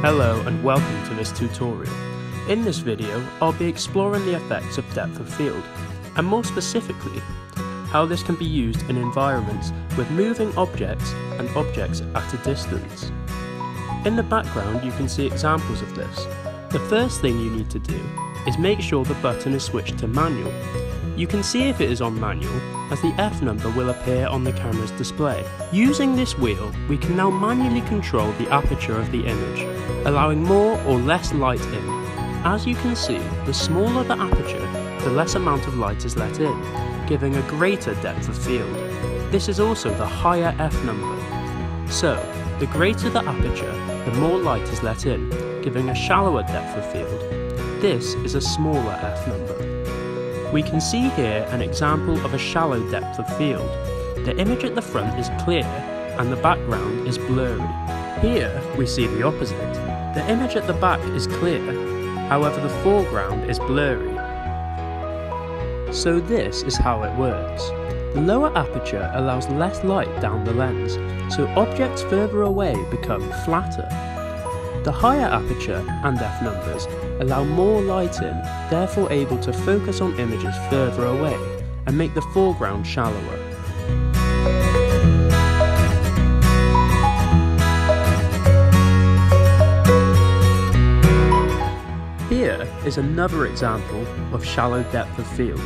Hello and welcome to this tutorial. In this video, I'll be exploring the effects of depth of field, and more specifically, how this can be used in environments with moving objects and objects at a distance. In the background you can see examples of this. The first thing you need to do is make sure the button is switched to manual. You can see if it is on manual, as the F number will appear on the camera's display. Using this wheel, we can now manually control the aperture of the image, allowing more or less light in. As you can see, the smaller the aperture, the less amount of light is let in, giving a greater depth of field. This is also the higher F number. So, the greater the aperture, the more light is let in, giving a shallower depth of field. This is a smaller F number. We can see here an example of a shallow depth of field. The image at the front is clear and the background is blurry. Here we see the opposite. The image at the back is clear, however the foreground is blurry. So this is how it works. The lower aperture allows less light down the lens, so objects further away become flatter. The higher aperture and F numbers allow more light in, therefore able to focus on images further away and make the foreground shallower. Here is another example of shallow depth of field.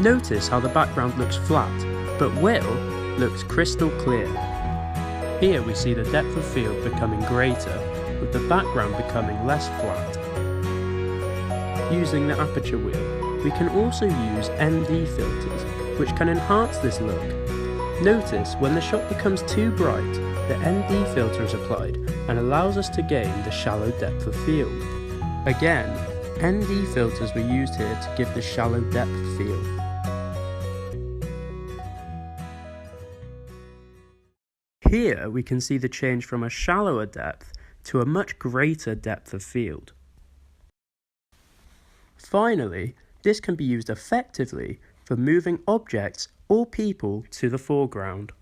Notice how the background looks flat, but Will looks crystal clear. Here we see the depth of field becoming greater, with the background becoming less flat. Using the aperture wheel, we can also use ND filters, which can enhance this look. Notice when the shot becomes too bright, the ND filter is applied and allows us to gain the shallow depth of field. Again, ND filters were used here to give the shallow depth feel. Here we can see the change from a shallower depth to a much greater depth of field. Finally, this can be used effectively for moving objects or people to the foreground.